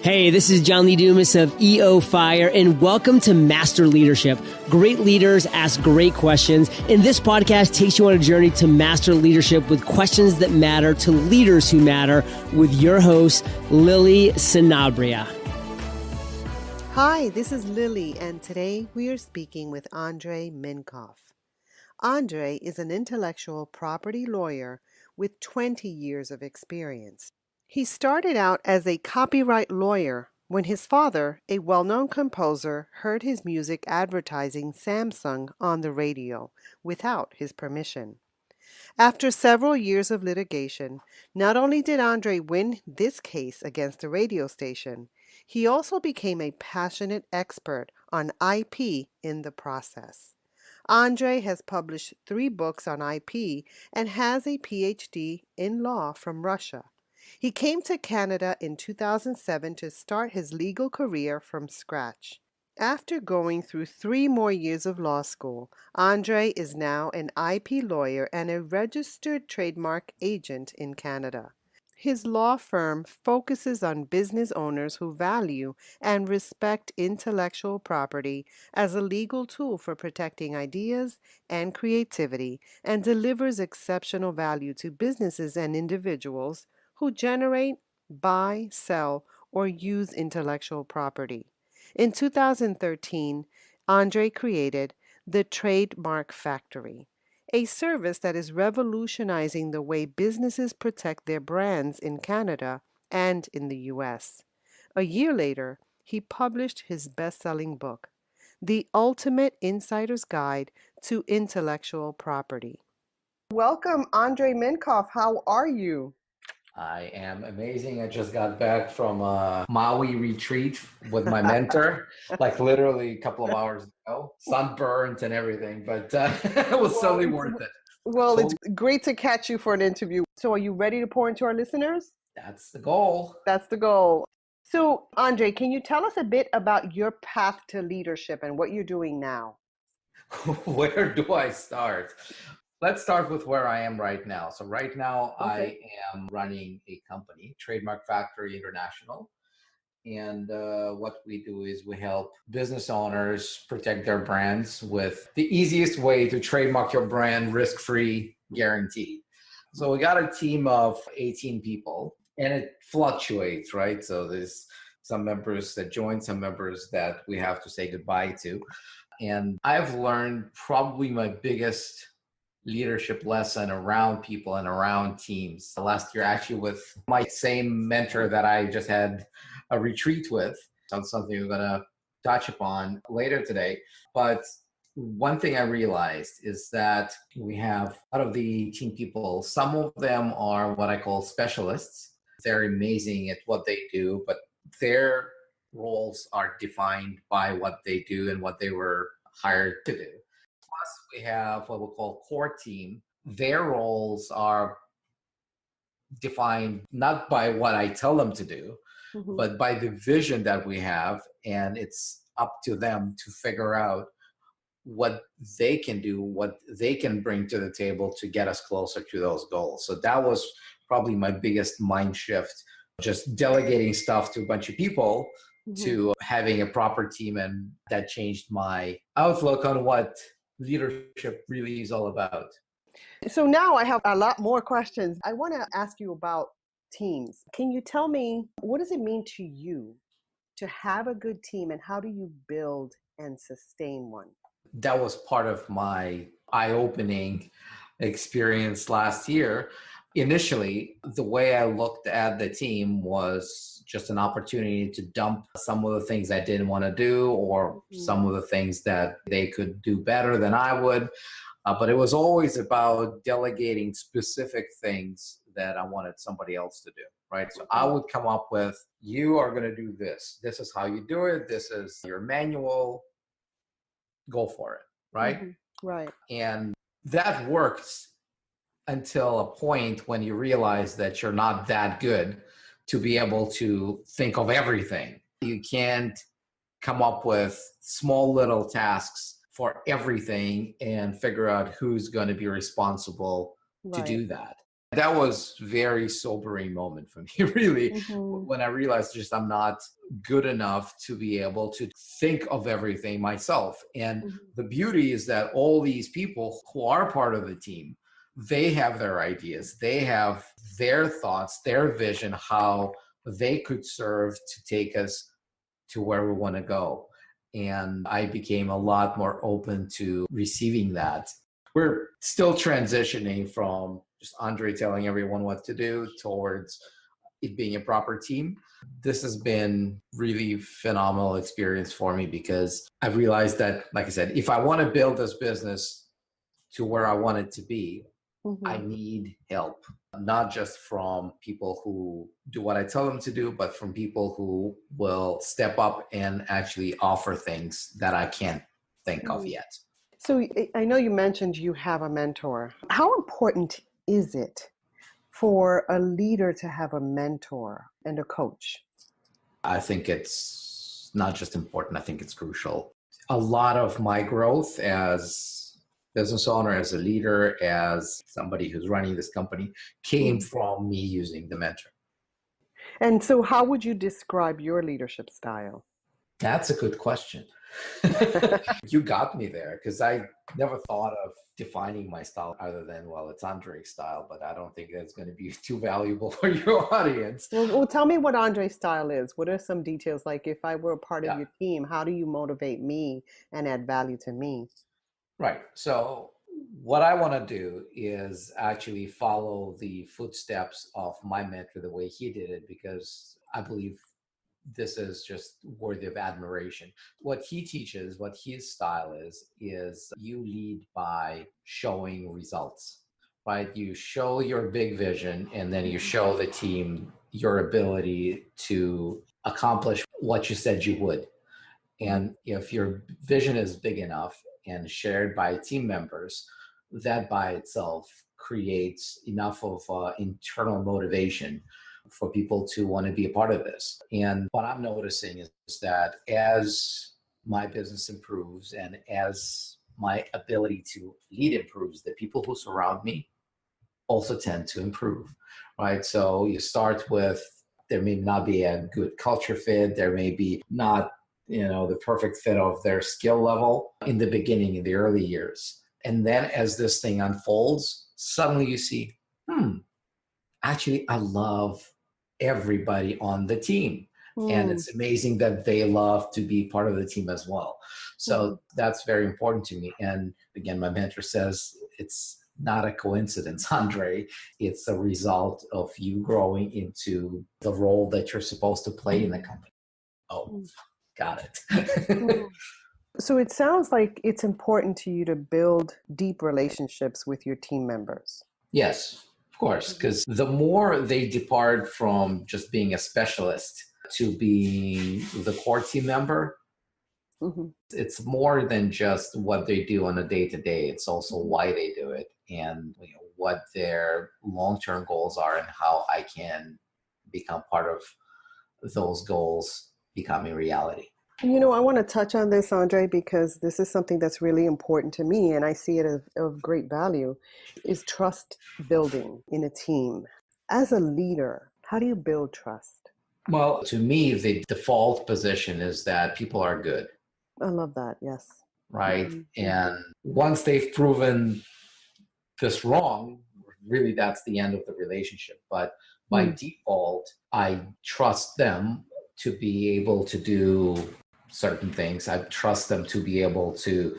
Hey, this is John Lee Dumas of EO Fire, and welcome to Master Leadership. Great leaders ask great questions, and this podcast takes you on a journey to master leadership with questions that matter to leaders who matter with your host, Lily Sanabria. Hi, this is Lily, and today we are speaking with Andrei Mincov. Andrei is an intellectual property lawyer with 20 years of experience. He started out as a copyright lawyer when his father, a well-known composer, heard his music advertising Samsung on the radio without his permission. After several years of litigation, not only did Andrei win this case against the radio station, he also became a passionate expert on IP in the process. Andrei has published 3 books on IP and has a PhD in law from Russia. He came to Canada in 2007 to start his legal career from scratch. After going through 3 more years of law school, Andrei is now an IP lawyer and a registered trademark agent in Canada. His law firm focuses on business owners who value and respect intellectual property as a legal tool for protecting ideas and creativity, and delivers exceptional value to businesses and individuals who generate, buy, sell, or use intellectual property. In 2013, Andrei created the Trademark Factory, a service that is revolutionizing the way businesses protect their brands in Canada and in the US. A year later, he published his best-selling book, The Ultimate Insider's Guide to Intellectual Property. Welcome, Andrei Mincov. How are you? I am amazing. I just got back from a Maui retreat with my mentor, like literally a couple of hours ago, sunburnt and everything, but it was totally worth it. Well, it's great to catch you for an interview. So are you ready to pour into our listeners? That's the goal. That's the goal. So, Andrei, can you tell us a bit about your path to leadership and what you're doing now? Where do I start? Let's start with where I am right now. So right now I am running a company, Trademark Factory International. And what we do is we help business owners protect their brands with the easiest way to trademark your brand, risk-free, guaranteed. So we got a team of 18 people, and it fluctuates, right? So there's some members that join, some members that we have to say goodbye to. And I've learned probably my biggest leadership lesson around people and around teams. Last year, actually, with my same mentor that I just had a retreat with. That's something we're going to touch upon later today. But one thing I realized is that we have out of the team people, some of them are what I call specialists. They're amazing at what they do, but their roles are defined by what they do and what they were hired to do. Plus, we have what we call core team. Their roles are defined not by what I tell them to do, but by the vision that we have. And it's up to them to figure out what they can do, what they can bring to the table to get us closer to those goals. So that was probably my biggest mind shift, just delegating stuff to a bunch of people to having a proper team. And that changed my outlook on what leadership really is all about. So now I have a lot more questions. I want to ask you about teams. Can you tell me, what does it mean to you to have a good team, and how do you build and sustain one? That was part of my eye-opening experience last year. Initially, the way I looked at the team was just an opportunity to dump some of the things I didn't want to do, or some of the things that they could do better than I would. But it was always about delegating specific things that I wanted somebody else to do, right? So I would come up with, you are going to do this. This is how you do it. This is your manual. Go for it, right? Right. And that works until a point when you realize that you're not that good to be able to think of everything. You can't come up with small little tasks for everything and figure out who's going to be responsible to do that. That was very sobering moment for me, really, Mm-hmm. when I realized just I'm not good enough to be able to think of everything myself. And the beauty is that all these people who are part of the team, they have their ideas, they have their thoughts, their vision, how they could serve to take us to where we want to go. And I became a lot more open to receiving that. We're still transitioning from just Andrei telling everyone what to do towards it being a proper team. This has been really phenomenal experience for me because I've realized that, like I said, if I want to build this business to where I want it to be, I Mm-hmm. need help, not just from people who do what I tell them to do, but from people who will step up and actually offer things that I can't think of yet. So I know you mentioned you have a mentor. How important is it for a leader to have a mentor and a coach? I think it's not just important, I think it's crucial. A lot of my growth as business owner, as a leader, as somebody who's running this company came Mhm. from me using the mentor. And so, how would you describe your leadership style? That's a good question. You got me there because I never thought of defining my style other than, well, it's Andrei's style, but I don't think that's going to be too valuable for your audience. Well, tell me what Andre's style is. What are some details? Like, if I were a part of Yeah, your team, how do you motivate me and add value to me? right. So, what I want to do is actually follow the footsteps of my mentor the way he did it because I believe this is just worthy of admiration. What he teaches, what his style is you lead by showing results, right? You show your big vision and then you show the team your ability to accomplish what you said you would. And if your vision is big enough and shared by team members, that by itself creates enough of internal motivation for people to want to be a part of this. And what I'm noticing is that as my business improves and as my ability to lead improves, the people who surround me also tend to improve, right? So you start with there may not be a good culture fit, there may be not the perfect fit of their skill level in the beginning, in the early years. And then as this thing unfolds, suddenly you see, actually, I love everybody on the team. And Mm-hmm. it's amazing that they love to be part of the team as well. So that's very important to me. And again, my mentor says it's not a coincidence, Andrei. It's a result of you growing into the role that you're supposed to play in the company. Oh, got it. So it sounds like it's important to you to build deep relationships with your team members. Yes, of course, because the more they depart from just being a specialist to being the core team member, Mm-hmm. it's more than just what they do on a day to day. It's also why they do it and what their long term goals are and how I can become part of those goals becoming reality. I want to touch on this, Andre, because this is something that's really important to me, and I see it as of great value, is trust building in a team. As a leader, how do you build trust? Well, to me, the default position is that people are good, I love that. Yes. right? Mm-hmm. And once they've proven this wrong, really that's the end of the relationship. But by default, I trust them to be able to do certain things. I trust them to be able to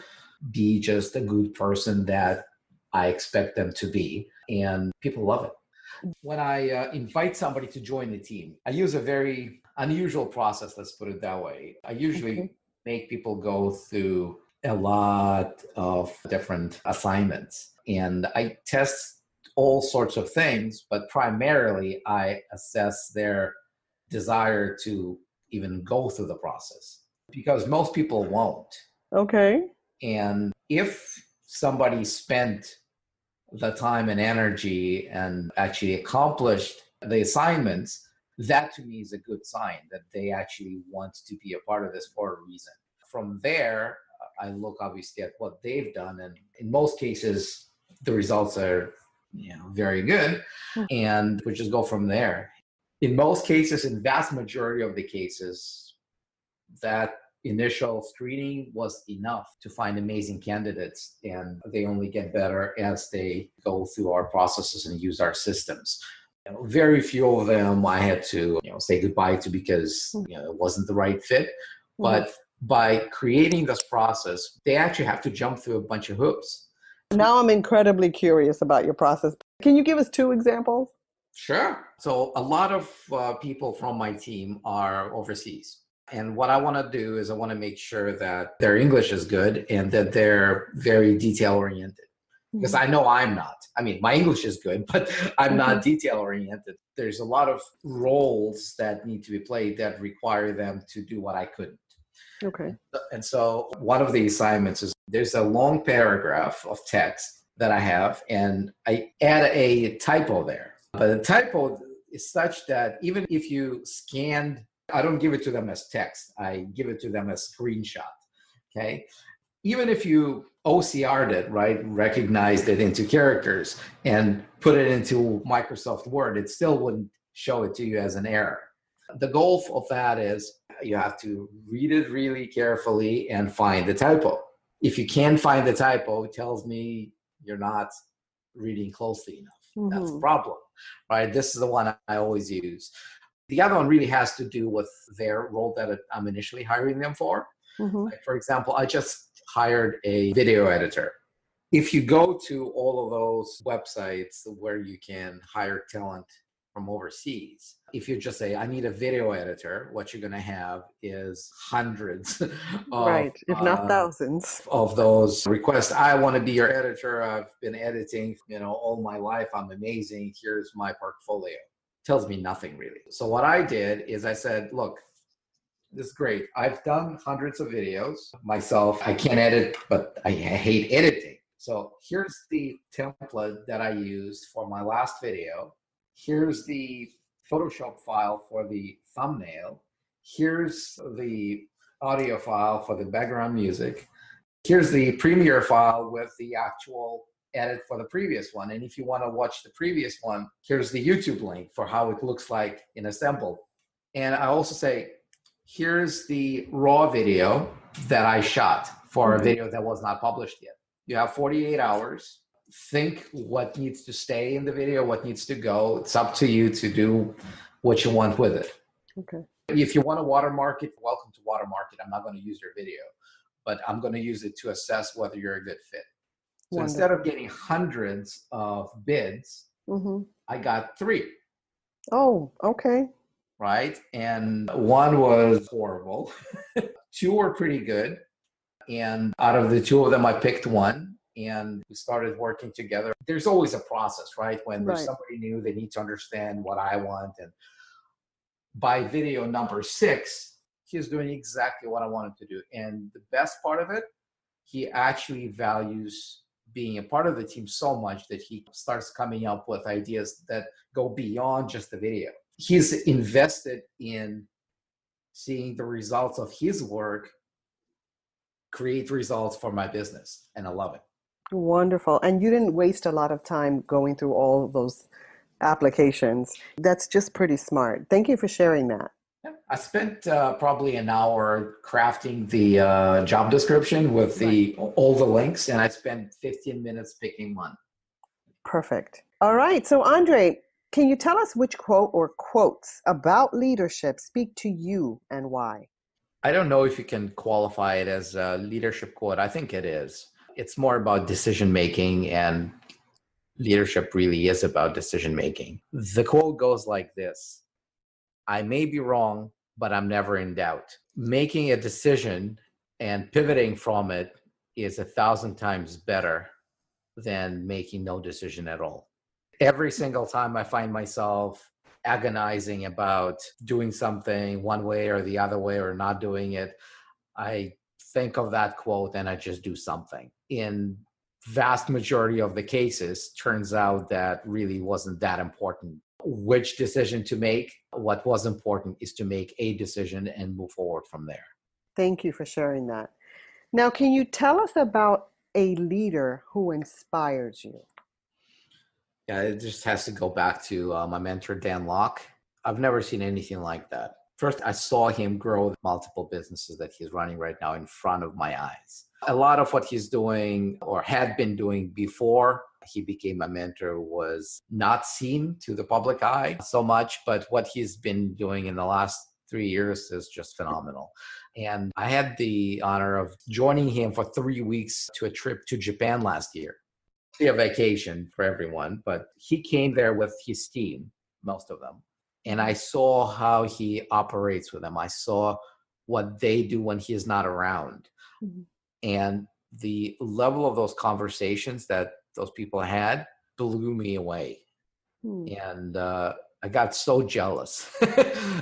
be just a good person that I expect them to be. And people love it. When I invite somebody to join the team, I use a very unusual process, let's put it that way. I Okay. usually make people go through a lot of different assignments and I test all sorts of things, but primarily I assess their desire to even go through the process because most people won't. Okay. And if somebody spent the time and energy and actually accomplished the assignments, that to me is a good sign that they actually want to be a part of this for a reason. From there, I look obviously at what they've done, and in most cases, the results are very good. And we just go from there. In most cases, in vast majority of the cases, that initial screening was enough to find amazing candidates, and they only get better as they go through our processes and use our systems. Very few of them I had to say goodbye to because it wasn't the right fit. But by creating this process, they actually have to jump through a bunch of hoops. Now I'm incredibly curious about your process. Can you give us 2 examples? Sure. So a lot of people from my team are overseas. And what I want to do is I want to make sure that their English is good and that they're very detail oriented. Because I know I'm not. I mean, my English is good, but I'm not detail oriented. There's a lot of roles that need to be played that require them to do what I couldn't. Okay. And so one of the assignments is there's a long paragraph of text that I have, and I add a typo there. But the typo is such that even if you scanned, I don't give it to them as text. I give it to them as screenshot. Okay. Even if you OCR'd it, right, recognized it into characters and put it into Microsoft Word, it still wouldn't show it to you as an error. The goal of that is you have to read it really carefully and find the typo. If you can't find the typo, it tells me you're not reading closely enough. That's the problem, right? This is the one I always use. The other one really has to do with their role that I'm initially hiring them for. Like, for example, I just hired a video editor. If you go to all of those websites where you can hire talent from overseas, if you just say, I need a video editor, what you're going to have is hundreds of, if not thousands, of those requests. I want to be your editor. I've been editing, all my life. I'm amazing. Here's my portfolio. Tells me nothing really. So what I did is I said, look, this is great. I've done hundreds of videos myself. I can't edit, but I hate editing. So here's the template that I used for my last video. Here's the Photoshop file for the thumbnail. Here's the audio file for the background music. Here's the Premiere file with the actual edit for the previous one. And if you want to watch the previous one, here's the YouTube link for how it looks like in assembled. And I also say, here's the raw video that I shot for a video that was not published yet. You have 48 hours. Think what needs to stay in the video, what needs to go. It's up to you to do what you want with it. Okay. If you want to watermark it, welcome to watermark it. I'm not going to use your video, but I'm going to use it to assess whether you're a good fit. So instead of getting hundreds of bids, I got 3. Oh, okay. Right? And one was horrible. 2 were pretty good. And out of the 2 of them, I picked one and we started working together. There's always a process, right? When there's somebody new, they need to understand what I want. And by video number 6, he's doing exactly what I wanted to do. And the best part of it, he actually values being a part of the team so much that he starts coming up with ideas that go beyond just the video. He's invested in seeing the results of his work create results for my business, and I love it. Wonderful. And you didn't waste a lot of time going through all those applications. That's just pretty smart. Thank you for sharing that. I spent probably an hour crafting the job description with all the links, and I spent 15 minutes picking one. Perfect. All right. So, Andrei, can you tell us which quote or quotes about leadership speak to you and why? I don't know if you can qualify it as a leadership quote. I think it is. It's more about decision making, and leadership really is about decision making. The quote goes like this: I may be wrong, but I'm never in doubt. Making a decision and pivoting from it is 1,000 times better than making no decision at all. Every single time I find myself agonizing about doing something one way or the other way or not doing it, I think of that quote and I just do something. In vast majority of the cases, turns out that really wasn't that important which decision to make. What was important is to make a decision and move forward from there. Thank you for sharing that. Now, can you tell us about a leader who inspires you? Yeah, it just has to go back to my mentor, Dan Locke. I've never seen anything like that. First, I saw him grow multiple businesses that he's running right now in front of my eyes. A lot of what he's doing or had been doing before he became a mentor was not seen to the public eye so much, but what he's been doing in the last 3 years is just phenomenal. And I had the honor of joining him for 3 weeks to a trip to Japan last year. A vacation for everyone, but he came there with his team, most of them. And I saw how he operates with them. I saw what they do when he is not around. Mm-hmm. And the level of those conversations that those people had blew me away. And I got so jealous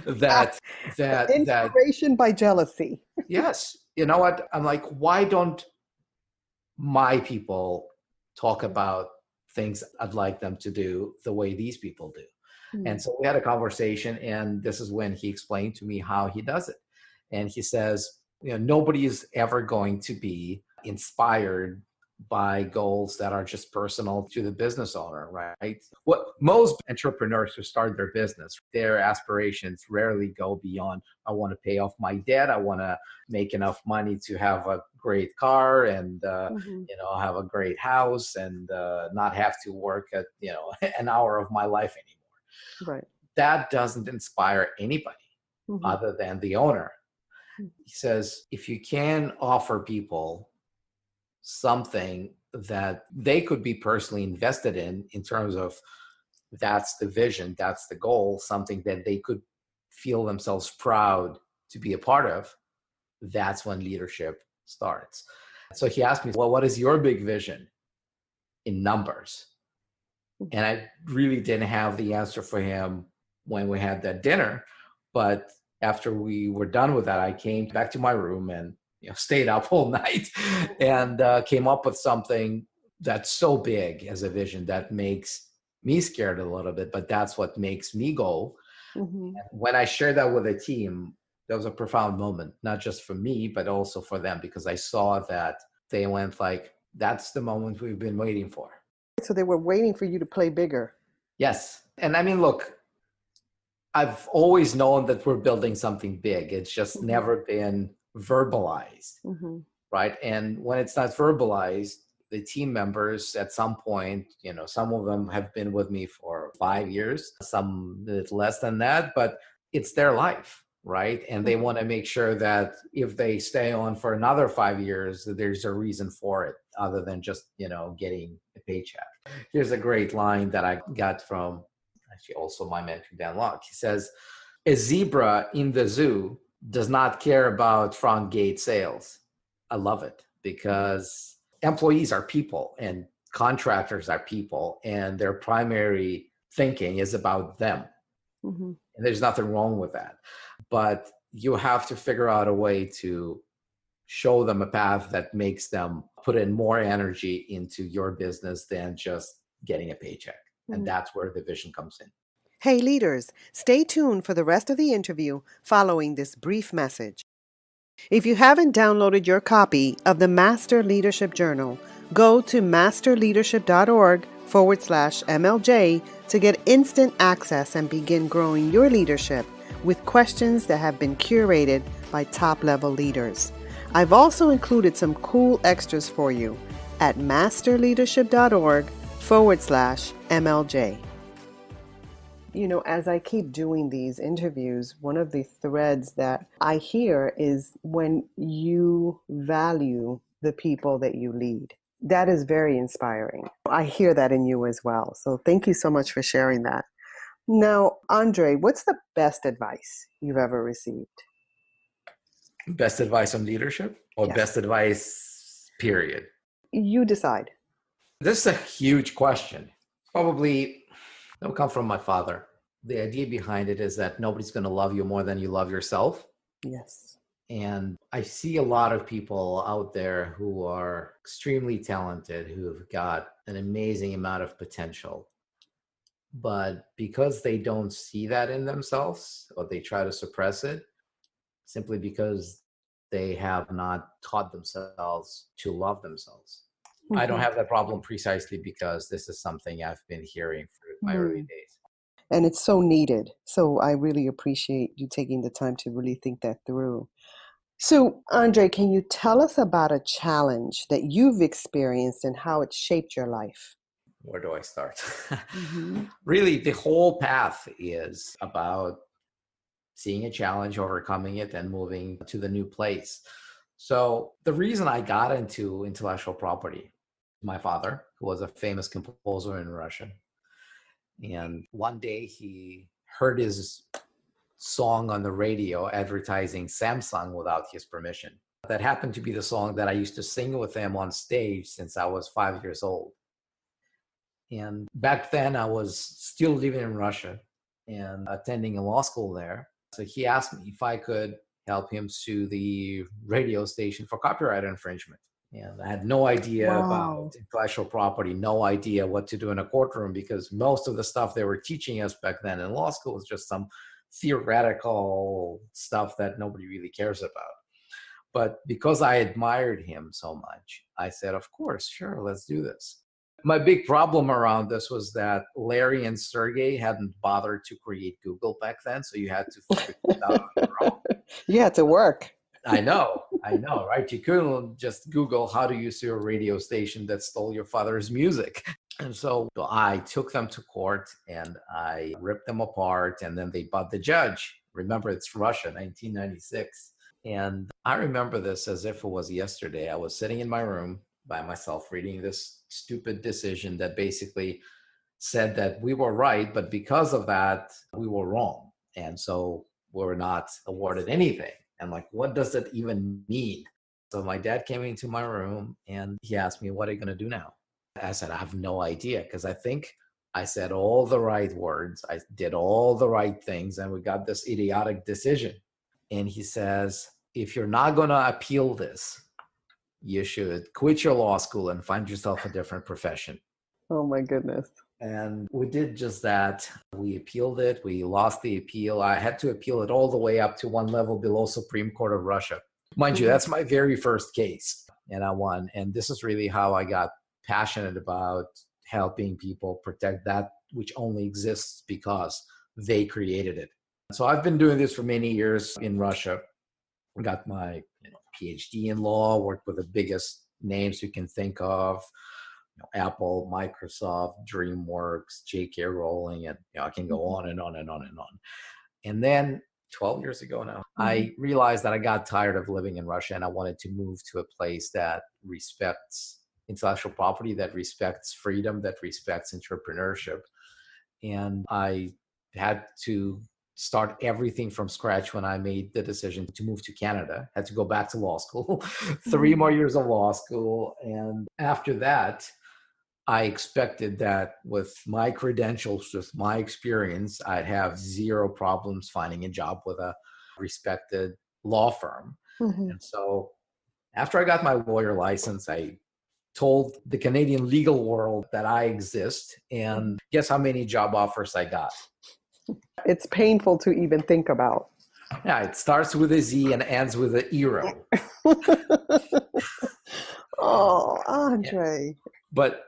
that inspiration by jealousy. Yes. You know what? I'm like, why don't my people talk about things I'd like them to do the way these people do? And so we had a conversation, and this is when he explained to me how he does it. And he says, nobody is ever going to be inspired by goals that are just personal to the business owner, right? What most entrepreneurs who start their business, their aspirations rarely go beyond, I want to pay off my debt. I want to make enough money to have a great car and, have a great house and not have to work at, an hour of my life anymore. Right. That doesn't inspire anybody other than the owner. He says, if you can offer people something that they could be personally invested in terms of that's the vision, that's the goal, something that they could feel themselves proud to be a part of, that's when leadership starts. So he asked me, well, what is your big vision in numbers? And I really didn't have the answer for him when we had that dinner. But after we were done with that, I came back to my room and stayed up all night and came up with something that's so big as a vision that makes me scared a little bit, but that's what makes me go. When I shared that with a team, that was a profound moment, not just for me, but also for them, because I saw that they went like, that's the moment we've been waiting for. So they were waiting for you to play bigger. Yes. And I mean, look, I've always known that we're building something big. It's just never been verbalized, right? And when it's not verbalized, the team members at some point, some of them have been with me for 5 years, some less than that, but it's their life, right? And they want to make sure that if they stay on for another 5 years, there's a reason for it other than just, getting a paycheck. Here's a great line that I got from actually also my mentor, Dan Locke. He says, a zebra in the zoo does not care about front gate sales. I love it because employees are people and contractors are people, and their primary thinking is about them. And there's nothing wrong with that. But you have to figure out a way to show them a path that makes them put in more energy into your business than just getting a paycheck. And that's where the vision comes in. Hey leaders, stay tuned for the rest of the interview following this brief message. If you haven't downloaded your copy of the Master Leadership Journal, go to masterleadership.org/MLJ to get instant access and begin growing your leadership with questions that have been curated by top-level leaders. I've also included some cool extras for you at masterleadership.org/MLJ. As I keep doing these interviews, one of the threads that I hear is when you value the people that you lead. That is very inspiring. I hear that in you as well. So thank you so much for sharing that. Now, Andrei, what's the best advice you've ever received? Best advice on leadership or best advice, period? You decide. This is a huge question. Probably it'll come from my father. The idea behind it is that nobody's going to love you more than you love yourself. Yes. And I see a lot of people out there who are extremely talented, who've got an amazing amount of potential. But because they don't see that in themselves, or they try to suppress it, simply because they have not taught themselves to love themselves. I don't have that problem precisely because this is something I've been hearing for my early Mm. days. And it's so needed. So I really appreciate you taking the time to really think that through. So, Andre, can you tell us about a challenge that you've experienced and how it shaped your life? Where do I start? Mm-hmm. Really, the whole path is about seeing a challenge, overcoming it, and moving to the new place. So the reason I got into intellectual property, my father, who was a famous composer in Russia, and one day he heard his song on the radio advertising Samsung without his permission. That happened to be the song that I used to sing with him on stage since I was 5 years old. And back then I was still living in Russia and attending a law school there. So he asked me if I could help him sue the radio station for copyright infringement. And I had no idea about Wow. intellectual property, no idea what to do in a courtroom, because most of the stuff they were teaching us back then in law school was just some theoretical stuff that nobody really cares about. But because I admired him so much, I said, of course, sure, let's do this. My big problem around this was that Larry and Sergey hadn't bothered to create Google back then, so you had to figure it out on your own. You had to work. I know, right? You couldn't just Google how do you sue a radio station that stole your father's music. And so I took them to court and I ripped them apart, and then they bought the judge. Remember, it's Russia, 1996. And I remember this as if it was yesterday. I was sitting in my room by myself reading this stupid decision that basically said that we were right, but because of that, we were wrong. And so we're not awarded anything. And like, what does that even mean? So my dad came into my room and he asked me, what are you going to do now? I said, I have no idea, because I think I said all the right words. I did all the right things, and we got this idiotic decision. And he says, if you're not going to appeal this, you should quit your law school and find yourself a different profession. Oh my goodness. And we did just that. We appealed it. We lost the appeal. I had to appeal it all the way up to one level below Supreme Court of Russia. Mind you, that's my very first case, and I won. And this is really how I got passionate about helping people protect that which only exists because they created it. So I've been doing this for many years in Russia. Got my PhD in law, worked with the biggest names you can think of, Apple, Microsoft, DreamWorks, J.K. Rowling, and I can go on and on and on and on. And then 12 years ago now, I realized that I got tired of living in Russia and I wanted to move to a place that respects intellectual property, that respects freedom, that respects entrepreneurship. And I had to start everything from scratch when I made the decision to move to Canada. Had to go back to law school, 3 more years of law school. And after that, I expected that with my credentials, with my experience, I'd have zero problems finding a job with a respected law firm. And so after I got my lawyer license, I told the Canadian legal world that I exist. And guess how many job offers I got? It's painful to even think about. Yeah, it starts with a Z and ends with an Eero. Oh, Andre. Yeah. But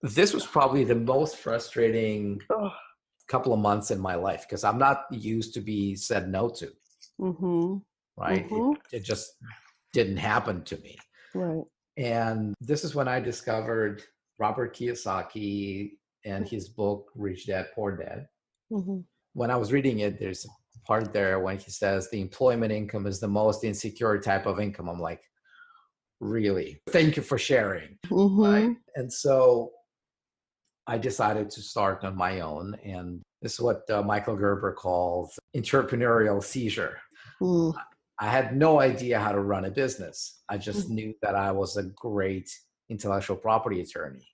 this was probably the most frustrating couple of months in my life because I'm not used to be said no to. Right? It just didn't happen to me. Right. And this is when I discovered Robert Kiyosaki and his book, Rich Dad, Poor Dad. When I was reading it, there's a part there when he says the employment income is the most insecure type of income. I'm like, really? Thank you for sharing. Right? And so I decided to start on my own. And this is what Michael Gerber calls entrepreneurial seizure. I had no idea how to run a business. I just knew that I was a great intellectual property attorney.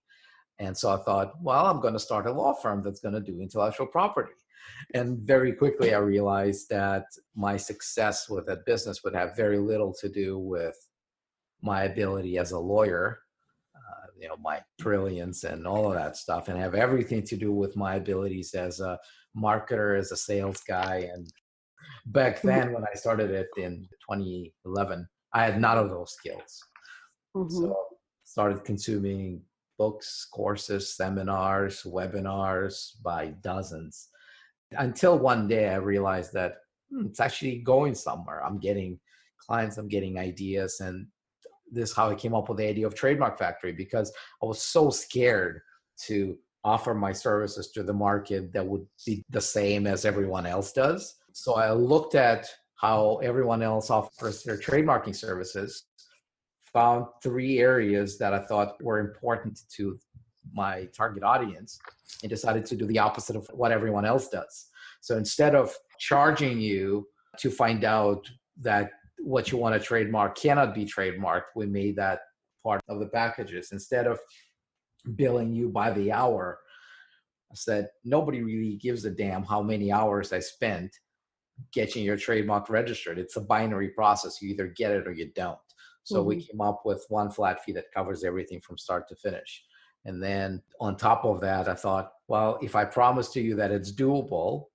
And so I thought, well, I'm going to start a law firm that's going to do intellectual property. And very quickly, I realized that my success with that business would have very little to do with my ability as a lawyer, my brilliance and all of that stuff, and have everything to do with my abilities as a marketer, as a sales guy. And back then, when I started it in 2011, I had none of those skills. So started consuming books, courses, seminars, webinars by dozens until one day I realized that it's actually going somewhere. I'm getting clients, I'm getting ideas. And this is how I came up with the idea of Trademark Factory, because I was so scared to offer my services to the market that would be the same as everyone else does. So I looked at how everyone else offers their trademarking services, found three areas that I thought were important to my target audience, and decided to do the opposite of what everyone else does. So instead of charging you to find out that what you want to trademark cannot be trademarked, we made that part of the packages. Instead of billing you by the hour, I said, nobody really gives a damn how many hours I spent getting your trademark registered. It's a binary process. You either get it or you don't. So we came up with one flat fee that covers everything from start to finish. And then on top of that, I thought, well, if I promise to you that it's doable,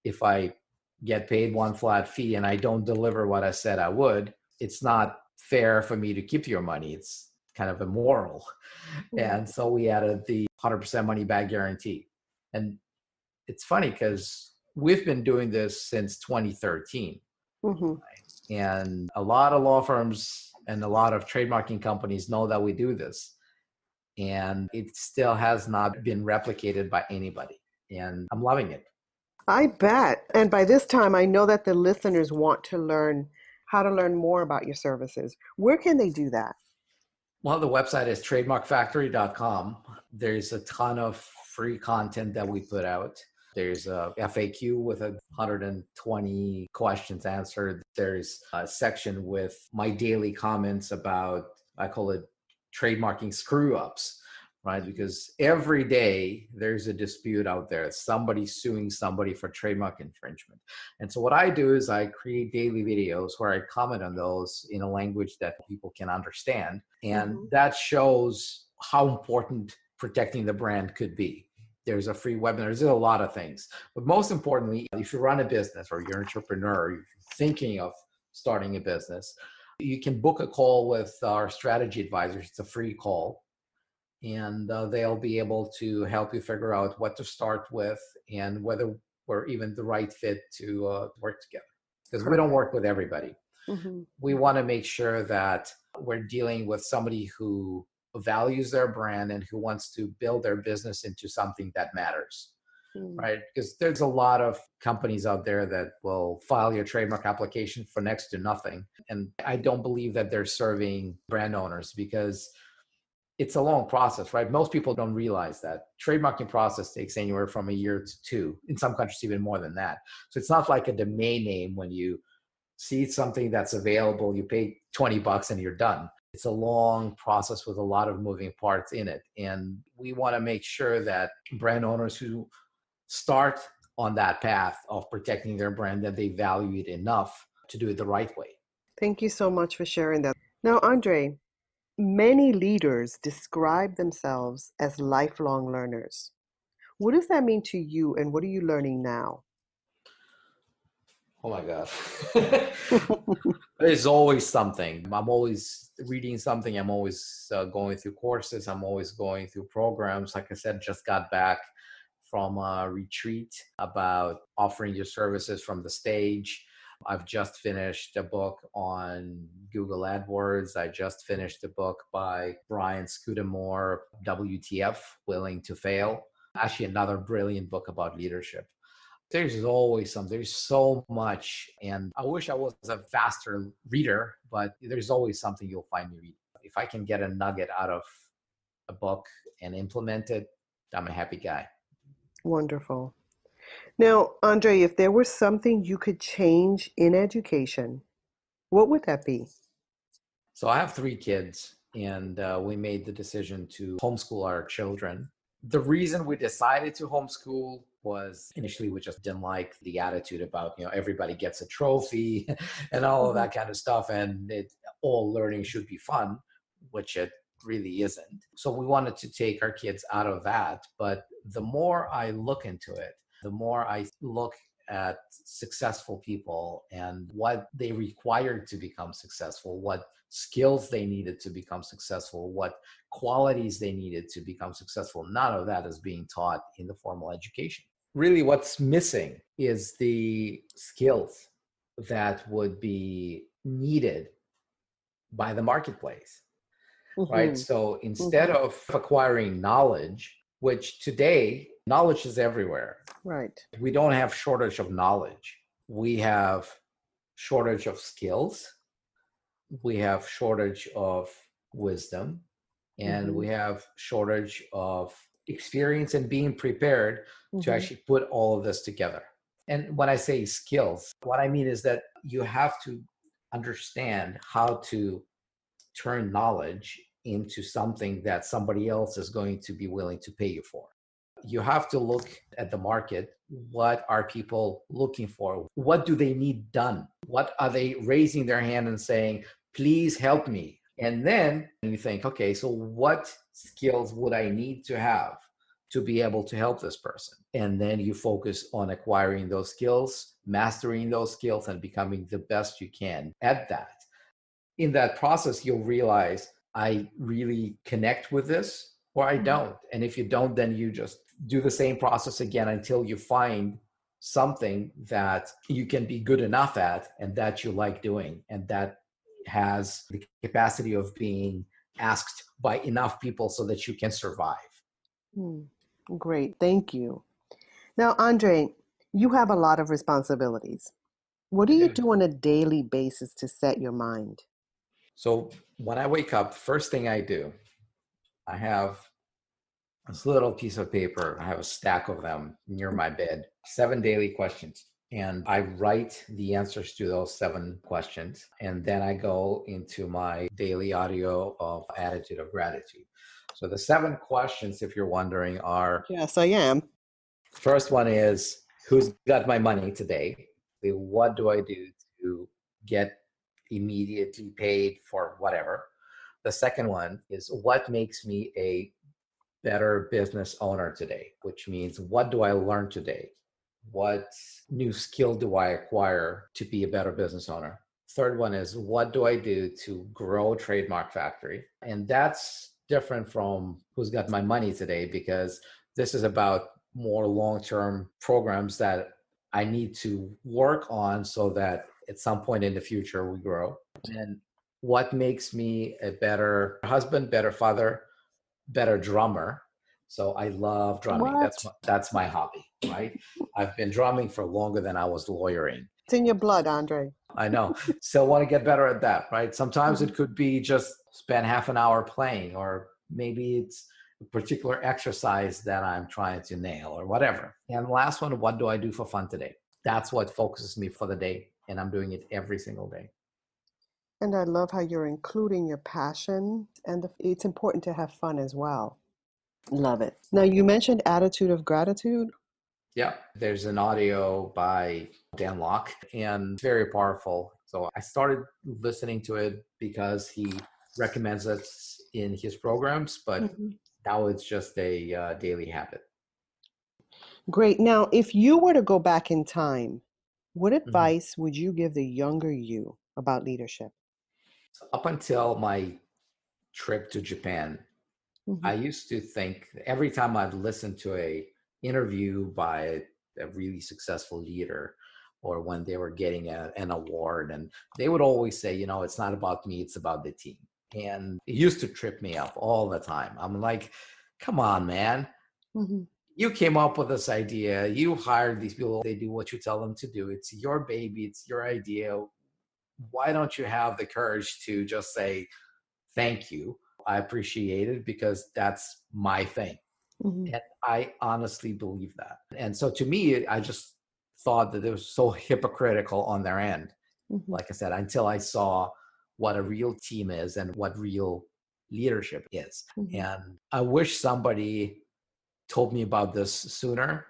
if I get paid one flat fee and I don't deliver what I said I would, it's not fair for me to keep your money. It's kind of immoral. And so we added the 100% money back guarantee. And it's funny because we've been doing this since 2013. And a lot of law firms and a lot of trademarking companies know that we do this. And it still has not been replicated by anybody. And I'm loving it. I bet. And by this time, I know that the listeners want to learn how to learn more about your services. Where can they do that? Well, the website is trademarkfactory.com. There's a ton of free content that we put out. There's a FAQ with 120 questions answered. There's a section with my daily comments about, I call it trademarking screw ups, right? Because every day there's a dispute out there. Somebody suing somebody for trademark infringement. And so what I do is I create daily videos where I comment on those in a language that people can understand. And that shows how important protecting the brand could be. There's a free webinar. There's a lot of things. But most importantly, if you run a business or you're an entrepreneur, you're thinking of starting a business, you can book a call with our strategy advisors. It's a free call. And they'll be able to help you figure out what to start with and whether we're even the right fit to work together. Because we don't work with everybody. We want to make sure that we're dealing with somebody who values their brand and who wants to build their business into something that matters, right? Because there's a lot of companies out there that will file your trademark application for next to nothing. And I don't believe that they're serving brand owners because it's a long process, right? Most people don't realize that trademarking process takes anywhere from a year to two, in some countries even more than that. So it's not like a domain name when you see something that's available, you pay $20 and you're done. It's a long process with a lot of moving parts in it. And we want to make sure that brand owners who start on that path of protecting their brand, that they value it enough to do it the right way. Thank you so much for sharing that. Now, Andrei, many leaders describe themselves as lifelong learners. What does that mean to you, and what are you learning now? Oh my God. There's always something. I'm always reading something. I'm always going through courses. I'm always going through programs. Like I said, just got back from a retreat about offering your services from the stage. I've just finished a book on Google AdWords. I just finished a book by Brian Scudamore, WTF, Willing to Fail. Actually, another brilliant book about leadership. There's always something. There's so much. And I wish I was a faster reader, but there's always something you'll find me read. If I can get a nugget out of a book and implement it, I'm a happy guy. Wonderful. Now, Andrei, if there was something you could change in education, what would that be? So I have 3 kids, and we made the decision to homeschool our children. The reason we decided to homeschool was initially we just didn't like the attitude about, everybody gets a trophy and all of that kind of stuff. And all learning should be fun, which it really isn't. So we wanted to take our kids out of that. But the more I look into it, the more I look at successful people and what they required to become successful, what skills they needed to become successful, what qualities they needed to become successful. None of that is being taught in the formal education. Really, what's missing is the skills that would be needed by the marketplace, right? So instead of acquiring knowledge, which today, knowledge is everywhere. Right. We don't have shortage of knowledge. We have shortage of skills. We have shortage of wisdom. And we have shortage of experience and being prepared to actually put all of this together. And when I say skills, what I mean is that you have to understand how to turn knowledge into something that somebody else is going to be willing to pay you for. You have to look at the market. What are people looking for? What do they need done? What are they raising their hand and saying, please help me? And then you think, okay, so what skills would I need to have to be able to help this person? And then you focus on acquiring those skills, mastering those skills, and becoming the best you can at that. In that process, you'll realize I really connect with this or I don't. And if you don't, then you just do the same process again until you find something that you can be good enough at and that you like doing and that has the capacity of being asked by enough people so that you can survive. Great. Thank you. Now, Andrei, you have a lot of responsibilities. What do you do on a daily basis to set your mind? So when I wake up, the first thing I do, I have this little piece of paper. I have a stack of them near my bed, 7 daily questions. And I write the answers to those 7 questions. And then I go into my daily audio of attitude of gratitude. So the 7 questions, if you're wondering, are... Yes, I am. First one is, who's got my money today? What do I do to get immediately paid for whatever? The second one is, what makes me a better business owner today? Which means, what do I learn today? What new skill do I acquire to be a better business owner? Third one is, what do I do to grow Trademark Factory? And that's different from who's got my money today, because this is about more long-term programs that I need to work on so that at some point in the future we grow. And what makes me a better husband, better father, better drummer? So I love drumming. That's my hobby, right? I've been drumming for longer than I was lawyering. It's in your blood, Andrei. I know. Still want to get better at that, right? Sometimes it could be just spend half an hour playing, or maybe it's a particular exercise that I'm trying to nail or whatever. And the last one, what do I do for fun today? That's what focuses me for the day. And I'm doing it every single day. And I love how you're including your passion, and it's important to have fun as well. Love it. Now, you mentioned attitude of gratitude. Yeah, there's an audio by Dan Locke, and very powerful. So I started listening to it because he recommends it in his programs, but now it's just a daily habit. Great. Now, if you were to go back in time, what advice would you give the younger you about leadership? So up until my trip to Japan, I used to think every time I'd listen to a interview by a really successful leader, or when they were getting an award, and they would always say, you know, it's not about me, it's about the team. And it used to trip me up all the time. I'm like, come on, man. You came up with this idea. You hired these people. They do what you tell them to do. It's your baby. It's your idea. Why don't you have the courage to just say, thank you, I appreciate it, because that's my thing. And I honestly believe that. And so to me, I just thought that it was so hypocritical on their end. Like I said, until I saw what a real team is and what real leadership is. And I wish somebody told me about this sooner.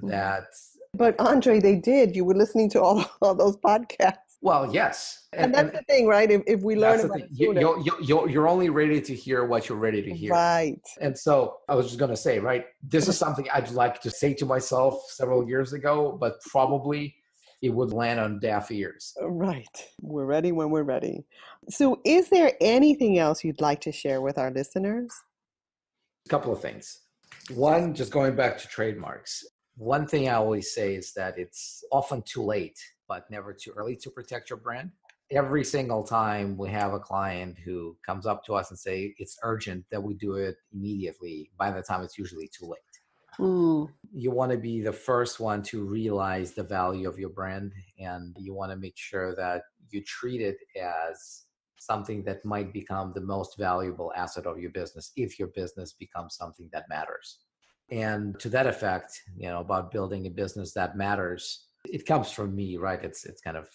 That. But Andrei, they did. You were listening to all those podcasts. Well, yes. And that's the thing, right? If we learn That's the about thing. it sooner. You're only ready to hear what you're ready to hear. Right. And so I was just going to say, right, this is something I'd like to say to myself several years ago, but probably it would land on deaf ears. Right. We're ready when we're ready. So is there anything else you'd like to share with our listeners? A couple of things. One, just going back to trademarks. One thing I always say is that it's often too late, but never too early to protect your brand. Every single time we have a client who comes up to us and say it's urgent that we do it immediately, by the time it's usually too late. You want to be the first one to realize the value of your brand, and you want to make sure that you treat it as something that might become the most valuable asset of your business if your business becomes something that matters. And to that effect, about building a business that matters, it comes from me, right? It's kind of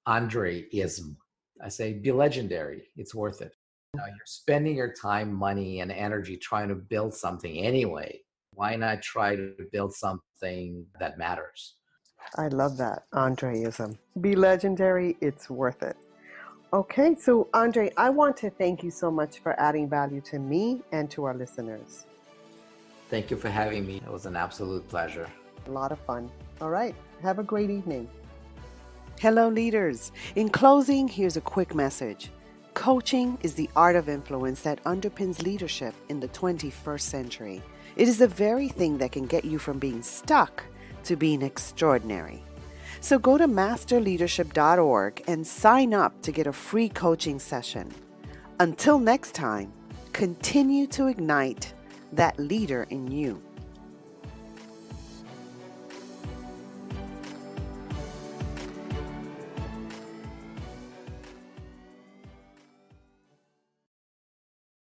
Andrei-ism. I say, be legendary. It's worth it. You're spending your time, money, and energy trying to build something anyway. Why not try to build something that matters? I love that, Andrei-ism. Be legendary. It's worth it. Okay, so Andrei, I want to thank you so much for adding value to me and to our listeners. Thank you for having me. It was an absolute pleasure. A lot of fun. All right, have a great evening. Hello, leaders. In closing, here's a quick message. Coaching is the art of influence that underpins leadership in the 21st century. It is the very thing that can get you from being stuck to being extraordinary. So go to masterleadership.org and sign up to get a free coaching session. Until next time, continue to ignite that leader in you.